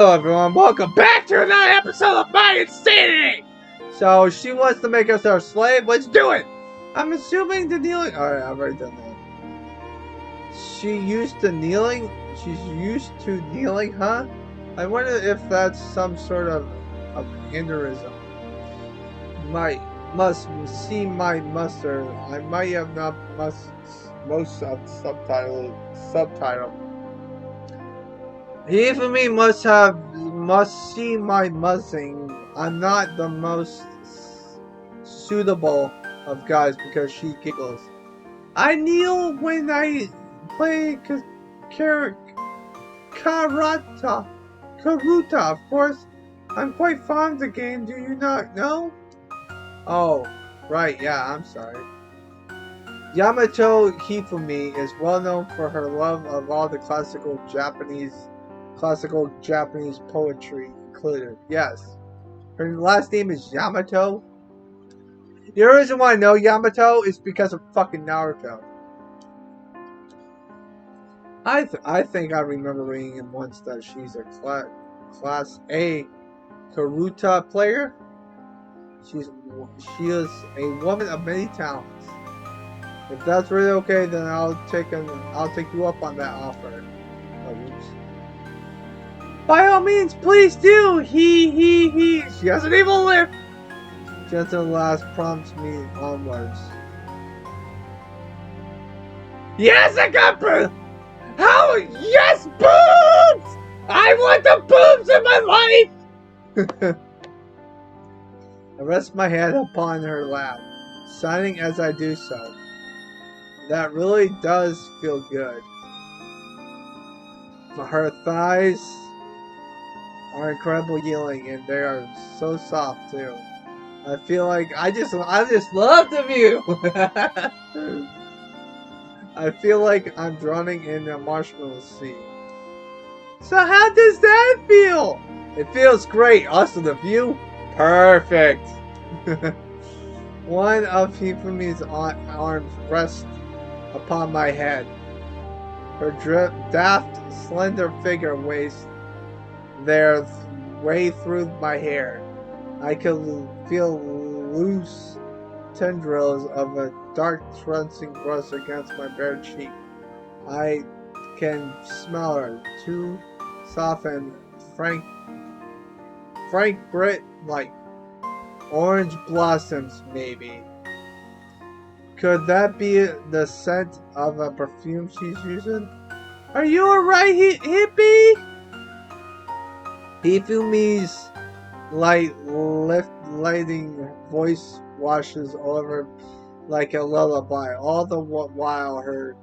Hello everyone, welcome back to another episode of My Insanity! So she wants to make us our slave, let's do it! I'm assuming the kneeling... Alright, I've already done that. She's used to kneeling, huh? I wonder if that's some sort of aneurysm. Must see my muster. I might have not most of subtitle. He for me must see my muzzing. I'm not the most suitable of guys because she giggles. I kneel when I play Karuta. Karuta, of course. I'm quite fond of the game, do you not know? Oh, right, yeah, I'm sorry. Yamato Hifumi is well known for her love of all the classical Japanese poetry included. Yes. Her last name is Yamato. The only reason why I know Yamato is because of fucking Naruto. I think I remember reading in once that she's a class A Karuta player. She is a woman of many talents. If that's really okay, then I'll take you up on that offer. Oh, oops. By all means, please do! He. She has an evil lip! Gentle laugh prompts me onwards. Yes, I got boobs! How? Yes, boobs! I want the boobs in my life! I rest my head upon her lap, sighing as I do so. That really does feel good. Her thighs are incredible yielding, and they are so soft too. I feel like I just love the view. I feel like I'm drowning in a marshmallow sea. So how does that feel? It feels great. Also the view, perfect. One of Hifumi's arms rests upon my head. Her daft, slender figure waves their way through my hair. I could feel loose tendrils of a dark trouncing brush against my bare cheek. I can smell her, too soft and frank Brit like orange blossoms, maybe. Could that be the scent of a perfume she's using? Are you alright, hippie? Hifumi's lighting voice washes over like a lullaby, all the while her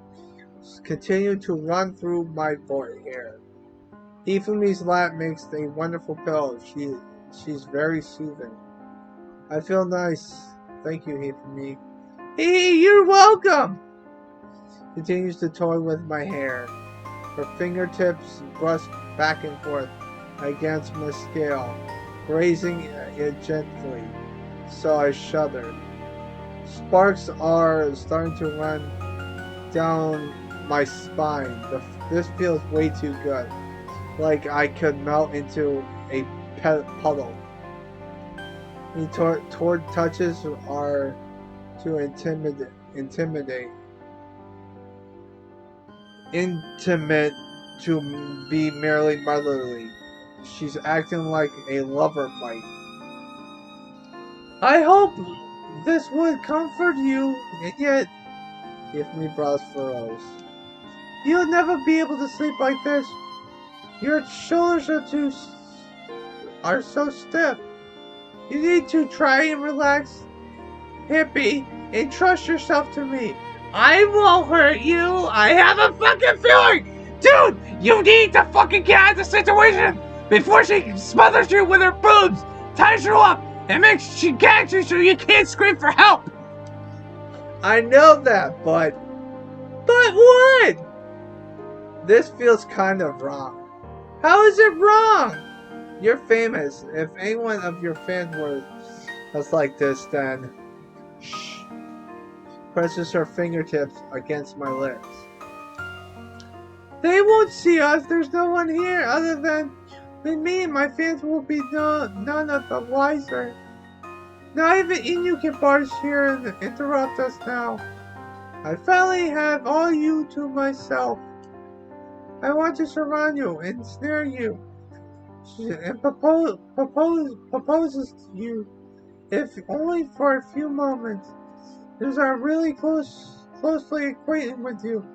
continue to run through my hair. Hifumi's lap makes a wonderful pillow. She's very soothing. I feel nice. Thank you, Hifumi. Hey, you're welcome! Continues to toy with my hair. Her fingertips brush back and forth against my scale, grazing it gently, so I shudder. Sparks are starting to run down my spine. This feels way too good, like I could melt into a puddle. The touches are to intimate to be merely motherly. She's acting like a lover might. I hope this would comfort you, and yet, if me brows furrows. You'll never be able to sleep like this. Your shoulders are so stiff. You need to try and relax, hippie, and trust yourself to me. I won't hurt you. I have a fucking feeling. Dude, you need to fucking get out of the situation before she smothers you with her boobs, ties you up, and she gags you so you can't scream for help. I know that, but what? This feels kind of wrong. How is it wrong? You're famous. If any one of your fans was like this, then shh. Presses her fingertips against my lips. They won't see us. There's no one here other than With me, my fans will be none of the wiser. Not even Inu can barge here and interrupt us now. I finally have all you to myself. I want to surround you and snare you, and proposes to you, if only for a few moments. As I'm really closely acquainted with you,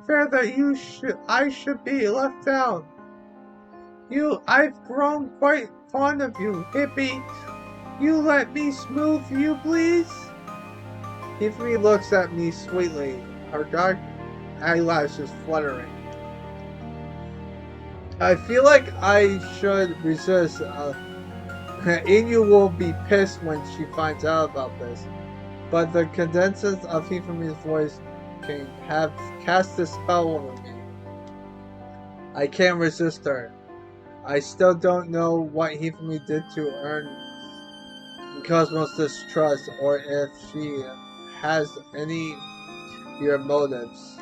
fair that I should be left out. I've grown quite fond of you, hippie. You let me smooth you, please? Hifumi looks at me sweetly, her dark eyelashes fluttering. I feel like I should resist. Inu will be pissed when she finds out about this, but the cadences of Hifumi's voice can have cast a spell over me. I can't resist her. I still don't know what Hifumi did to earn Cosmo's distrust, or if she has any your motives.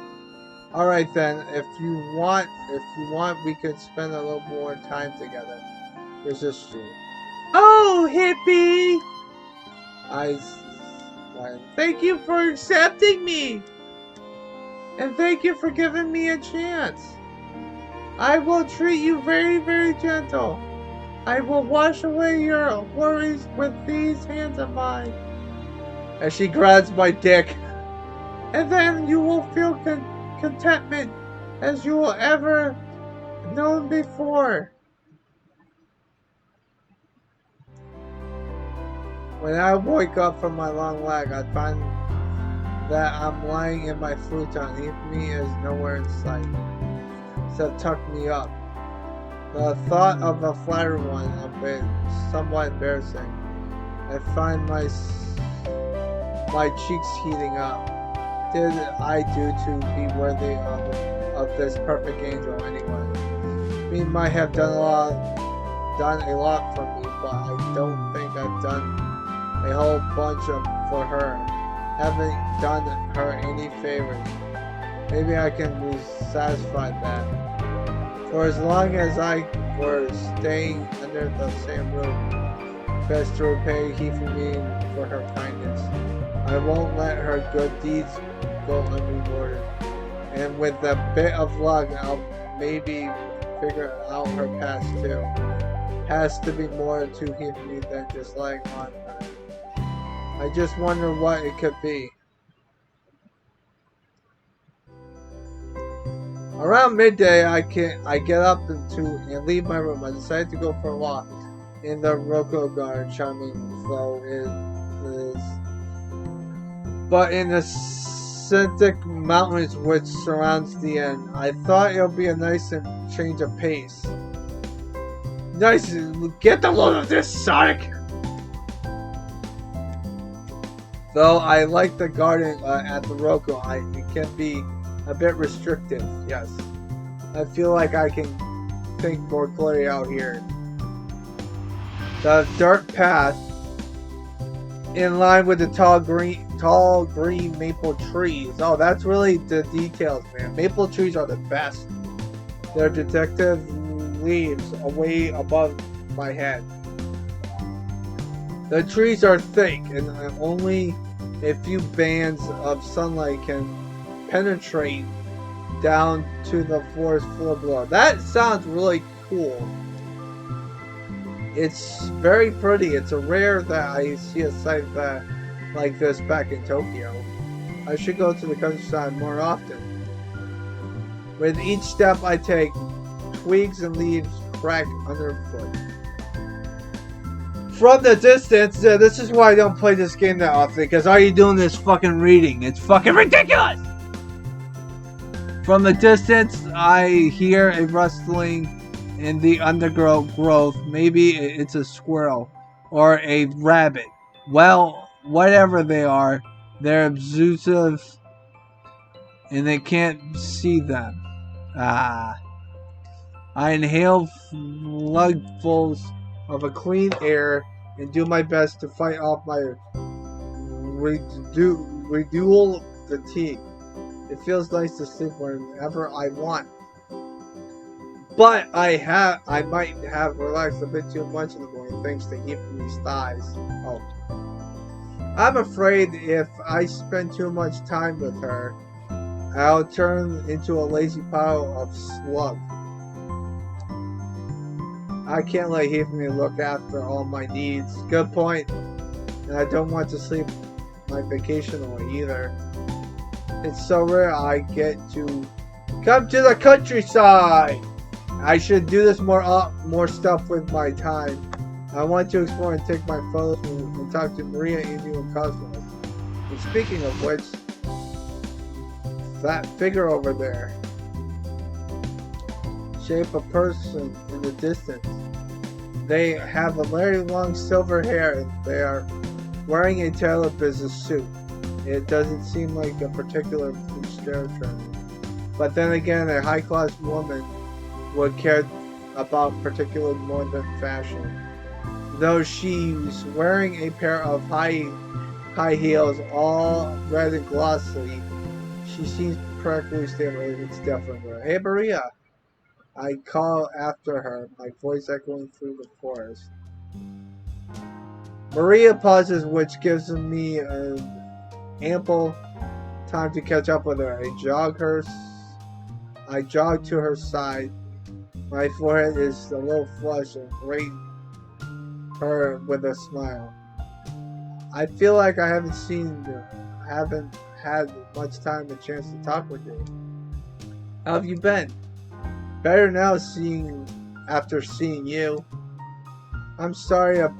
Alright then, if you want, we could spend a little more time together. Resist you. Oh, hippie! I thank you for accepting me! And thank you for giving me a chance. I will treat you very, very gentle. I will wash away your worries with these hands of mine. As she grabs my dick. And then you will feel contentment as you will ever known before. When I wake up from my long lag, I find that I'm lying in my futon. Hifumi is nowhere in sight. So tuck me up. The thought of a flatter one is somewhat embarrassing. I find my cheeks heating up. Did I do to be worthy of this perfect angel anyway? We might have done a lot for me, but I don't think I've done a whole bunch for her. Haven't done her any favors. Maybe I can be satisfied that. For as long as I were staying under the same roof, best to repay Hifumi for her kindness. I won't let her good deeds go unrewarded. And with a bit of luck, I'll maybe figure out her past too. Has to be more to Hifumi than just lying on her. I just wonder what it could be. Around midday, I get up and leave my room. I decide to go for a walk in the Roko Garden, charming though it is. But in the scenic mountains which surrounds the inn, I thought it would be a nice change of pace. Nice, get the load of this, Sonic! Though I like the garden at the Roko, it can be a bit restrictive, yes. I feel like I can think more clearly out here. The dirt path, in line with the tall green maple trees. Oh, that's really the details, man. Maple trees are the best. They're detective leaves way above my head. The trees are thick, and only a few bands of sunlight can penetrate down to the forest floor below. That sounds really cool. It's very pretty. It's a rare that I see a site like this back in Tokyo. I should go to the countryside more often. With each step I take, twigs and leaves crack underfoot. From the distance, this is why I don't play this game that often, because all you doing is fucking reading. It's fucking ridiculous! From the distance, I hear a rustling in the undergrowth. Maybe it's a squirrel or a rabbit. Well, whatever they are, they're obtrusive and they can't see them. I inhale lungfuls of a clean air and do my best to fight off my residual fatigue. It feels nice to sleep whenever I want. But I might have relaxed a bit too much in the morning thanks to heaping these thighs. Oh. I'm afraid if I spend too much time with her, I'll turn into a lazy pile of slug. I can't let Hefney look after all my needs. Good point. And I don't want to sleep my vacation away either. It's so rare I get to come to the countryside. I should do this more stuff with my time. I want to explore and take my photos and talk to Marina, Emu, and Cosmo. And speaking of which, that figure over there, shape a person in the distance. They have a very long silver hair and they are wearing a tailored business suit. It doesn't seem like a particular trend. But then again, a high-class woman would care about particular modern fashion. Though she's wearing a pair of high heels, all red and glossy, she seems practically stable. It's definitely her. Hey, Maria! I call after her, my voice echoing through the forest. Maria pauses, which gives me an ample time to catch up with her. I jog to her side. My forehead is a little flushed and greet her with a smile. I feel like I haven't had much time and chance to talk with you. How have you been? Better now after seeing you. I'm sorry if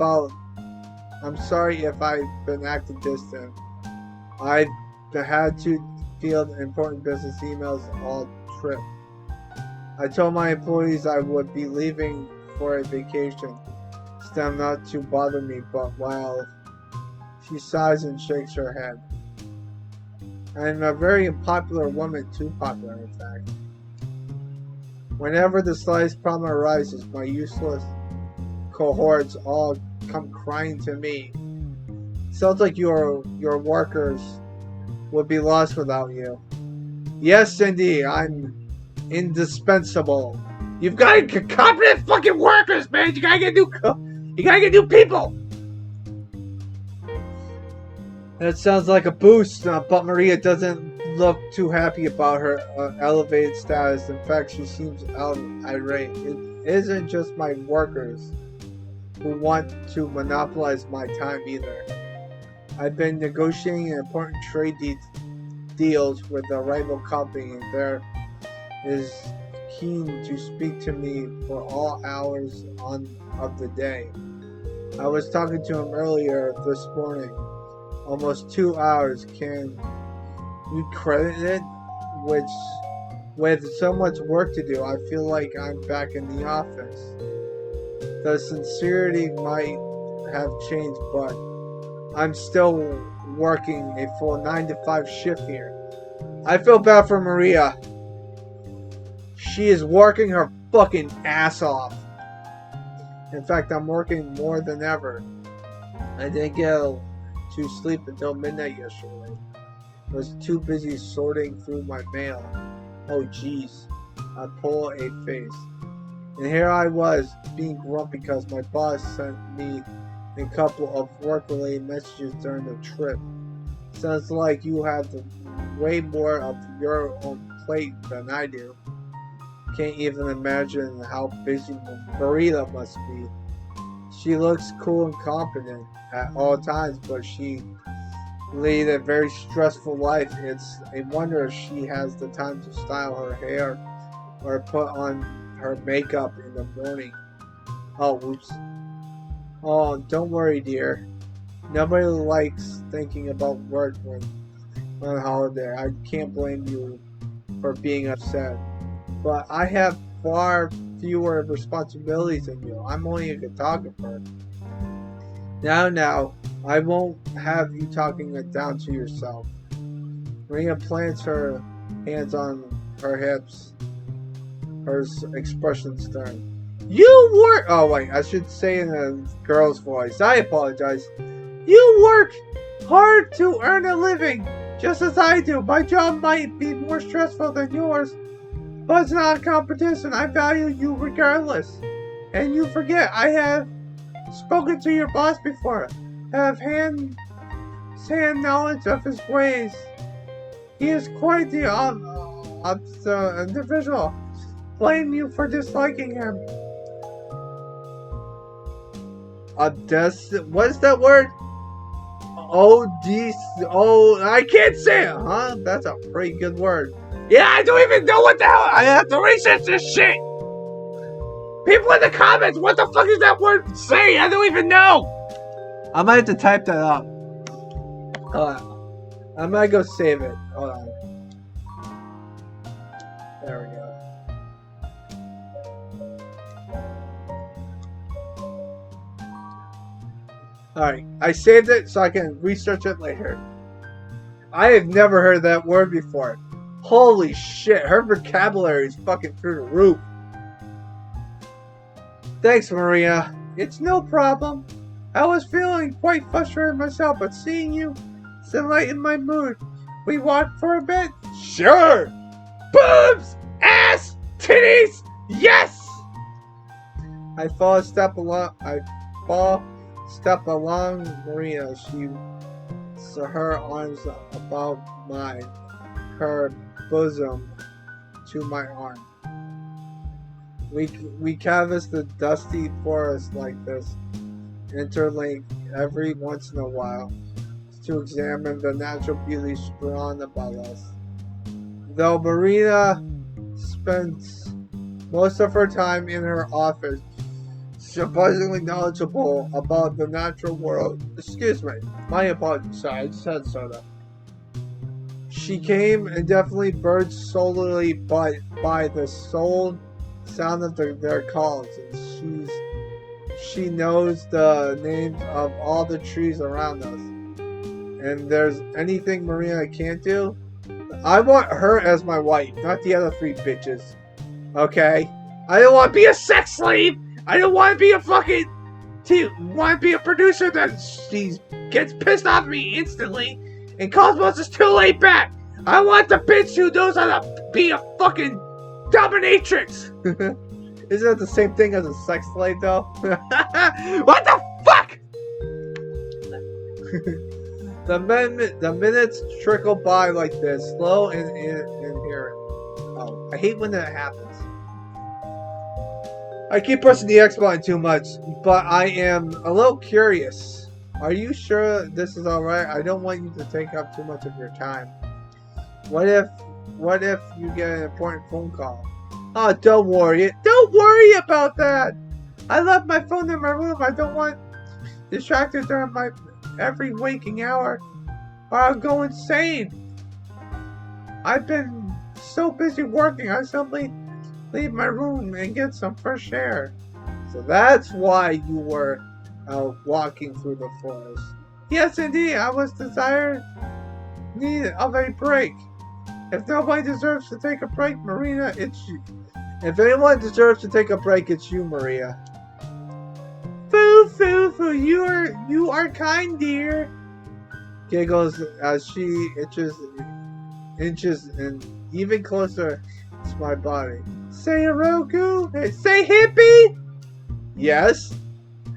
I've been acting distant. I've had to field important business emails all trip. I told my employees I would be leaving for a vacation. Them not to bother me, but while she sighs and shakes her head. I'm a very unpopular woman, too popular in fact. Whenever the slightest problem arises, my useless cohorts all come crying to me. Sounds like your workers would be lost without you. Yes, Cindy, I'm indispensable. You've got to get competent fucking workers, man. You gotta get new people. That sounds like a boost, but Maria doesn't look too happy about her elevated status. In fact, she seems irate. It isn't just my workers who want to monopolize my time either. I've been negotiating important trade deals with a rival company, and there is keen to speak to me for all hours of the day. I was talking to him earlier this morning. Almost 2 hours. Can you credit it? With so much work to do, I feel like I'm back in the office. The sincerity might have changed, but I'm still working a full 9 to 5 shift here. I feel bad for Maria. She is working her fucking ass off. In fact, I'm working more than ever. I didn't get to sleep until midnight yesterday. I was too busy sorting through my mail. Oh jeez. I pull a face. And here I was, being grumpy because my boss sent me a couple of work-related messages during the trip. Sounds like you have way more of your own plate than I do. Can't even imagine how busy Marina must be. She looks cool and competent at all times, but she lead a very stressful life. It's a wonder if she has the time to style her hair or put on her makeup in the morning. Oh, oops. Oh, don't worry, dear. Nobody likes thinking about work when on holiday. I can't blame you for being upset. But I have far fewer responsibilities than you. I'm only a photographer. Now, I won't have you talking it down to yourself. Marina plants her hands on her hips, her expression stern. You work. Oh wait, I should say in a girl's voice. I apologize. You work hard to earn a living, just as I do. My job might be more stressful than yours. But it's not a competition. I value you regardless. And you forget I have spoken to your boss before. Have hand knowledge of his ways. He is quite the individual. Blame you for disliking him. What's that word? I can't say it, huh? That's a pretty good word. Yeah, I don't even know what the hell. I have to research this shit. People in the comments, what the fuck is that word say? I don't even know. I might have to type that up. I might go save it. Hold on. There we go. Alright, I saved it so I can research it later. I have never heard that word before. Holy shit, her vocabulary is fucking through the roof. Thanks, Marina. It's no problem. I was feeling quite frustrated myself, but seeing you enlightened my mood. We walk for a bit? Sure! Boobs! Ass! Titties! Yes! I fall step along Marina. Her arms above mine, her bosom to my arm. We canvass the dusty forest like this, interlink every once in a while to examine the natural beauty strewn about us. Though Marina spends most of her time in her office, surprisingly knowledgeable about the natural world. Excuse me, my apologies. Sorry, I just had soda. She came and definitely birds solely by the soul sound of their calls, and she knows the names of all the trees around us. And there's anything Marina can't do, I want her as my wife, not the other three bitches. Okay? I don't want to be a sex slave. I don't want to be a fucking want to be a producer that she gets pissed off at me instantly and Cosmos is too laid back. I want the bitch who knows how to be a fucking dominatrix. Isn't that the same thing as a sex slave, though? What the fuck? The minutes trickle by like this, slow and inherent. Oh, I hate when that happens. I keep pressing the X button too much, but I am a little curious. Are you sure this is alright? I don't want you to take up too much of your time. What if you get an important phone call? Oh, don't worry. Don't worry about that. I left my phone in my room. I don't want distracted during my every waking hour, or I'll go insane. I've been so busy working, I simply leave my room and get some fresh air. So that's why you were out walking through the forest. Yes, indeed. I was need of a break. If nobody deserves to take a break, Marina, it's you. If anyone deserves to take a break, it's you, Maria. Foo, foo, foo. You are kind, dear. Giggles as she inches and even closer to my body. Say Roku? Say hippie? Yes.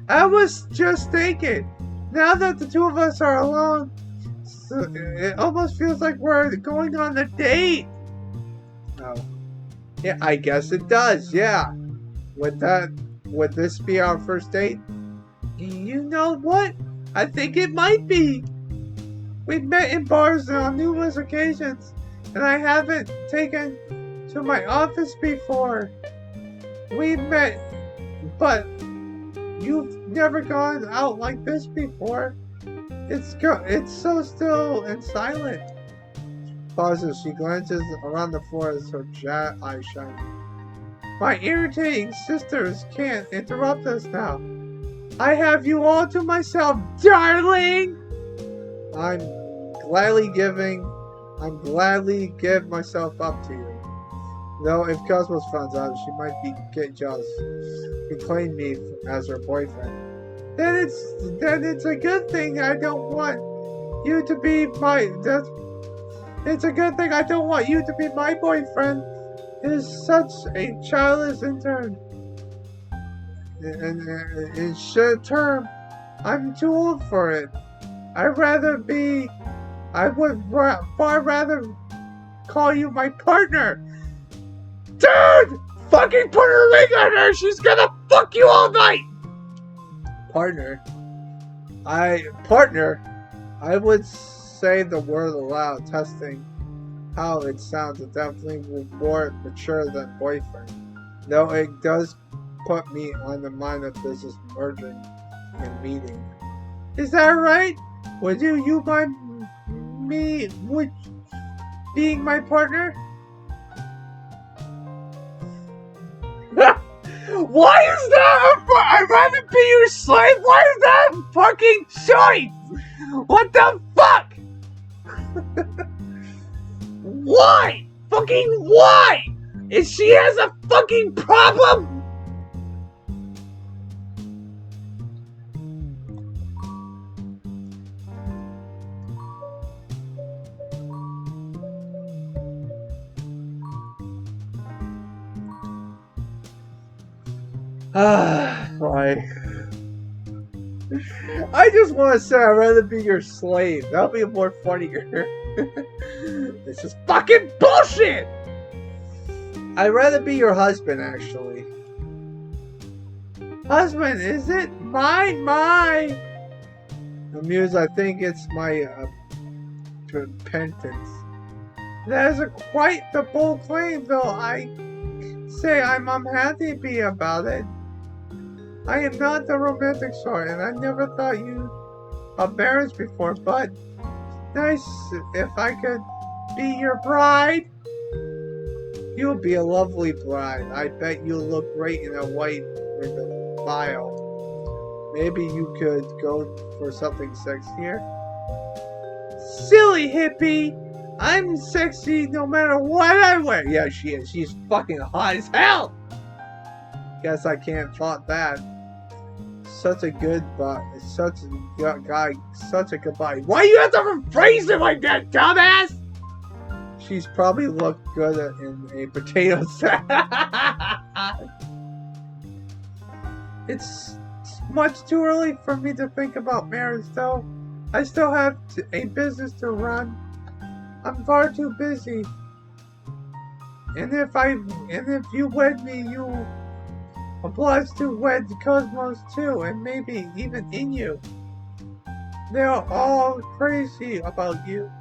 I was just thinking. Now that the two of us are alone, it almost feels like we're going on a date. Oh. Yeah, I guess it does, yeah. Would this be our first date? You know what? I think it might be. We've met in bars on numerous occasions, and I haven't taken to my office before. We've met, but you've never gone out like this before. It's so still and silent. Pauses. She glances around the floor as her eyes shine. My irritating sisters can't interrupt us now. I have you all to myself, darling. I'm gladly give myself up to you. Though if Cosmos finds out, she might get jealous and claim me as her boyfriend. Then it's a good thing I don't want you to be my. It's a good thing I don't want you to be my boyfriend. It is such a childish intern. And in short term, I'm too old for it. I would far rather call you my partner. Dude! Fucking put a ring on her! She's gonna fuck you all night! Partner? Partner? I would say the word aloud, testing how it sounds. It definitely more mature than boyfriend. Though it does put me on the mind of business merging and meeting. Is that right? Would you mind me being my partner? Why is that? I'd rather be your slave. Why is that a fucking choice? What the fuck? Why? Fucking why? If she has a fucking problem? Like, I just want to say I'd rather be your slave. That'll be more funnier. This is fucking bullshit! I'd rather be your husband, actually. Husband, is it? My! Amused, I think it's my repentance. That is quite the bold claim, though I say I'm unhappy about it. I am not the romantic sort, and I never thought you of marriage before, but nice if I could be your bride. You'll be a lovely bride. I bet you'll look great in a white with a vial. Maybe you could go for something sexier? Silly hippie! I'm sexy no matter what I wear. Yeah, she is. She's fucking hot as hell! Guess I can't fault that. Such a good such a guy, such a good body. Why do you have to rephrase it like that, dumbass? She's probably looked good in a potato salad. It's much too early for me to think about marriage, though. I still have a business to run. I'm far too busy. And if you wed me, you obliged to wed the Cosmos too, and maybe even Inu. They're all crazy about you.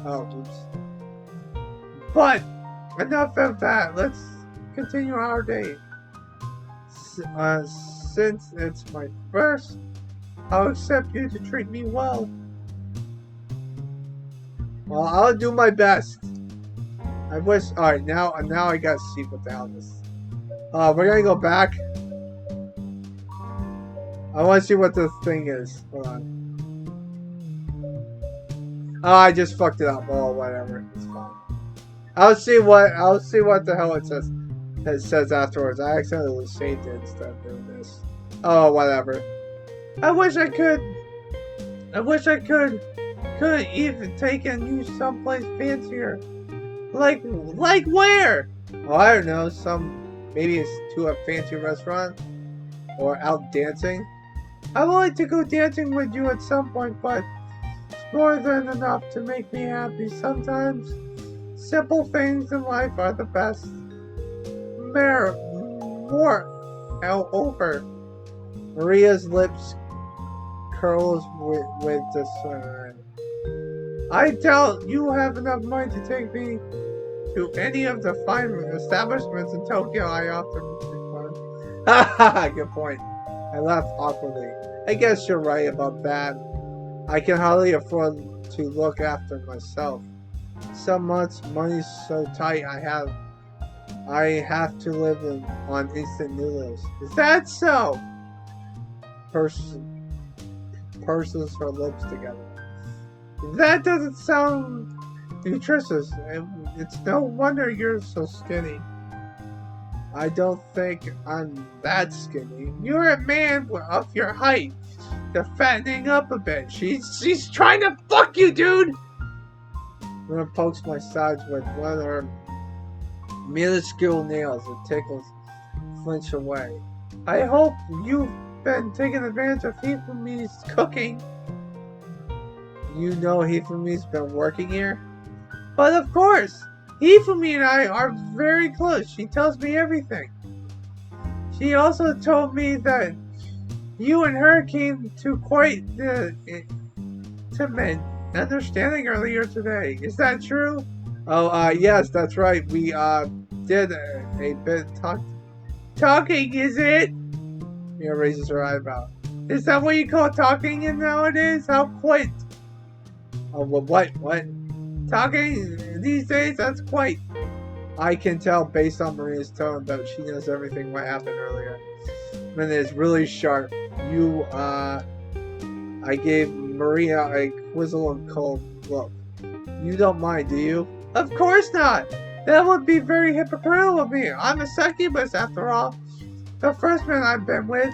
Oh, oops. But enough of that. Let's continue our date. Since it's my first, I'll accept you to treat me well. Well, I'll do my best. I wish. All right, now I gotta see what the hell this. We're gonna go back. I want to see what this thing is. Hold on. Oh, I just fucked it up. Oh, whatever. It's fine. I'll see what the hell it says. It says afterwards. I accidentally saved it instead of doing this. Oh, whatever. I wish I could even taken you someplace fancier. Like where? Oh, I don't know. Maybe it's to a fancy restaurant or out dancing. I would like to go dancing with you at some point, but it's more than enough to make me happy. Sometimes simple things in life are the best. Over. Maria's lips curls with discern. I doubt you have enough money to take me to any of the fine establishments in Tokyo I often frequent. Haha, good point. I laughed awkwardly. I guess you're right about that. I can hardly afford to look after myself. Some months, money's so tight I have to live on instant noodles. Is that so? Purses her lips together. That doesn't sound nutritious. It's no wonder you're so skinny. I don't think I'm that skinny. You're a man of your height. You're fattening up a bit. She's trying to fuck you, dude! Luna pokes my sides with one of her minuscule nails that tickles flinch away. I hope you've been taking advantage of Hifumi's cooking. You know Hifumi's been working here? But of course! Hifumi and I are very close. She tells me everything. She also told me that you and her came to quite the intimate understanding earlier today. Is that true? Oh, yes, that's right. We, did a bit talking, is it? Mia raises her eyebrow. Is that what you call talking in nowadays? How quite? Oh, well, what? Talking these days? That's quite. I can tell based on Marina's tone that she knows everything what happened earlier. And it's really sharp. I gave Marina a quizzical cold look. You don't mind, do you? Of course not! That would be very hypocritical of me. I'm a succubus, after all. The first man I've been with.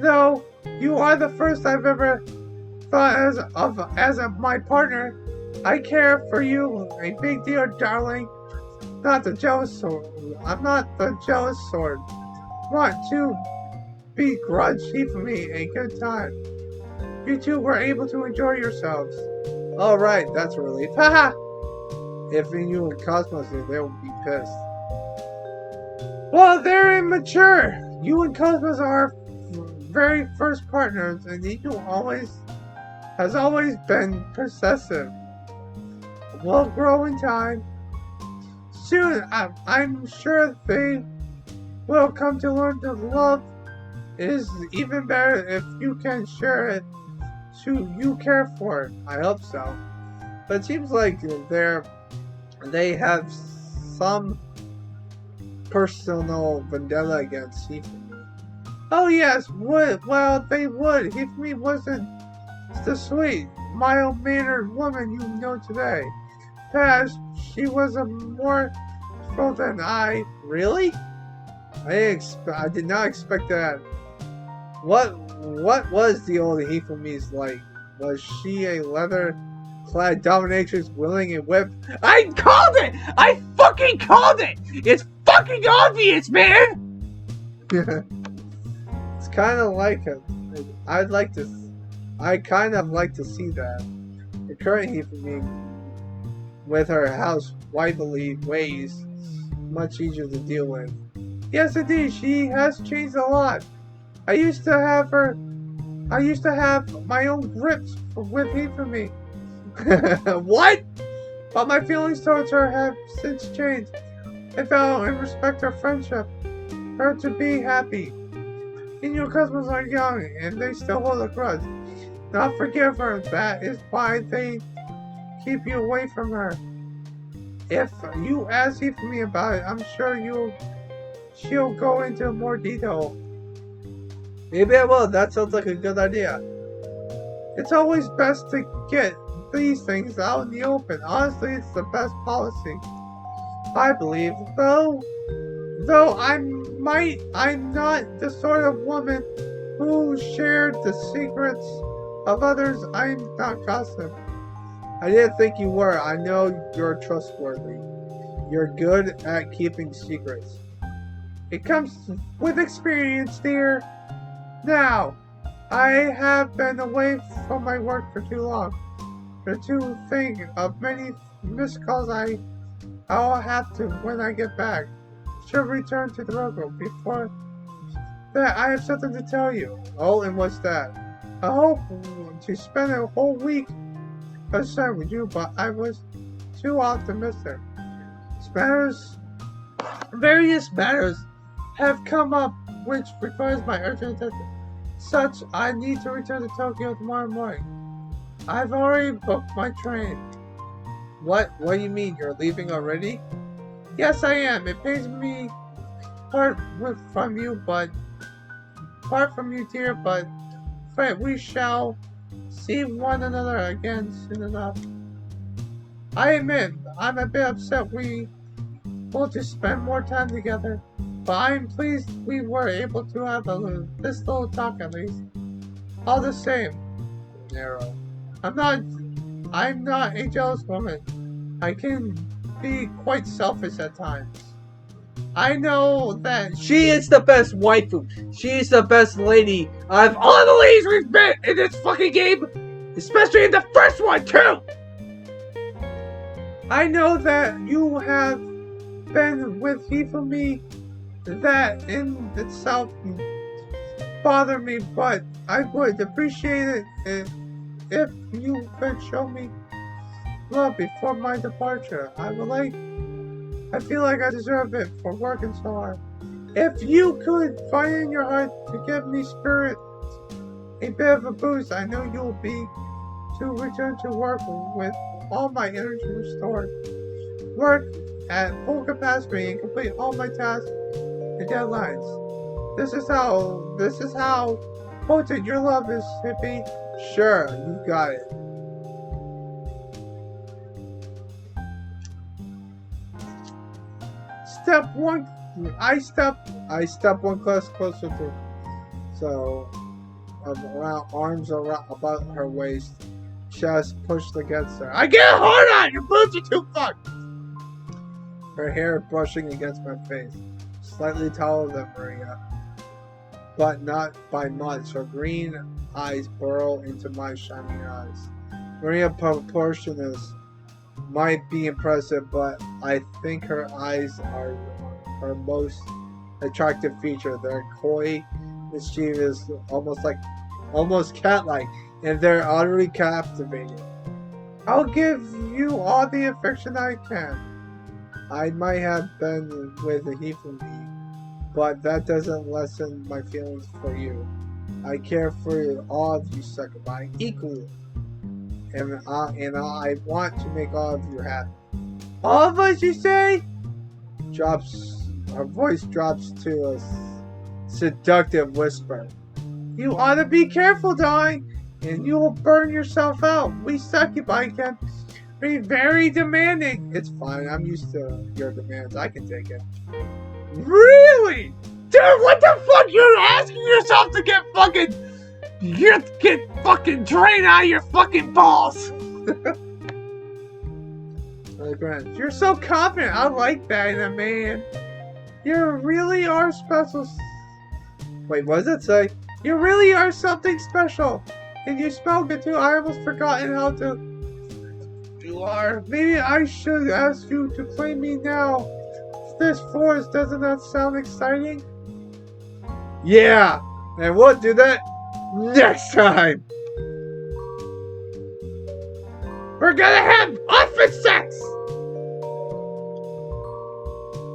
Though, you are the first I've ever thought as my partner. I care for you a big deal, darling. Not the jealous sort. I'm not the jealous sort. Want to begrudge Hifumi a good time. You two were able to enjoy yourselves. All right, that's a relief. Haha! If you and Cosmos did, they would be pissed. Well, they're immature. You and Cosmos are very first partners, and you has always been possessive. Will grow in time. Soon, I'm sure they will come to learn that love is even better if you can share it. You care for it. I hope so. But it seems like they have some personal vendetta against Hifumi. Oh yes, well they would. Hifumi wasn't the sweet, mild-mannered woman you know today. Past, she was a more so than I. Really? I did not expect that. What was the old Hifumi's like? Was she a leather-clad dominatrix wielding a whip? I called it! I fucking called it! It's fucking obvious, man! It's kind of like it. I kind of like to see that. The current Hifumi, with her housewifely ways, much easier to deal with. Yes, indeed, she has changed a lot. I used to have my own grips with Hifumi. What? But my feelings towards her have since changed. I value and respect our friendship. Her to be happy. And your cousins are young, and they still hold a grudge. Not forgive her. That is why they keep you away from her. If you ask Hifumi about it, I'm sure she'll go into more detail. Maybe I will. That sounds like a good idea. It's always best to get these things out in the open. Honestly, it's the best policy. I believe. Though I'm not the sort of woman who shared the secrets of others. I'm not gossip. I didn't think you were. I know you're trustworthy. You're good at keeping secrets. It comes with experience, dear. Now, I have been away from my work for too long. To think of many missed calls I'll have to when I get back. Should return to the road before that. I have something to tell you. Oh, and what's that? I hope to spend a whole week aside with you, but I was too optimistic. Various matters have come up which requires my urgent attention. Such, I need to return to Tokyo tomorrow morning. I've already booked my train. What do you mean? You're leaving already? Yes, I am. It pains me part from you, dear, but Fred, we shall see one another again soon enough. I admit, I'm a bit upset we want to spend more time together, but I'm pleased we were able to have this little talk at least. All the same, Nero, I'm not a jealous woman. I can be quite selfish at times. I know that she is the best waifu. She is the best lady out of all the ladies we've met in this fucking game, especially in the first one too. I know that you have been with Hifumi. That in itself bothered me, but I would appreciate it if you could show me love before my departure. I feel like I deserve it for working so hard. If you could find in your heart to give me spirit a bit of a boost, I know you'll be to return to work with all my energy restored. Work at full capacity and complete all my tasks and deadlines. This is how potent your love is, Hippie. Sure, you got it. Step one, I step one class closer to. So, arms around about her waist, chest pushed against her. I get hard on your boobs are too fucked. Her hair brushing against my face, slightly taller than Maria, but not by much. Her green eyes burrow into my shining eyes. Maria's proportions might be impressive, but I think her eyes are her most attractive feature. They're coy, mischievous, almost cat-like, and they're utterly captivating. I'll give you all the affection I can. I might have been with a Hifumi, but that doesn't lessen my feelings for you. I care for all of you, Sakura, equally. And I want to make all of you happy. All of us, you say? Her voice drops to a seductive whisper. You ought to be careful, darling, and you will burn yourself out. We Succubus can be very demanding. It's fine, I'm used to your demands. I can take it. Really? Dude, what the fuck? You're asking yourself to get fucking... You get fucking drained out of your fucking balls. You're so confident. I like that in a man. You really are special. Wait, what does it say? You really are something special. And you smell good too. I almost forgotten how to. You are. Maybe I should ask you to play me now. This forest, doesn't that sound exciting? Yeah, and we'll do that next time! We're gonna have office sex!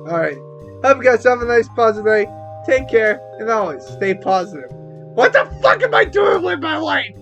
Alright. Hope you guys have a nice positive day. Take care, and always stay positive. What the fuck am I doing with my life?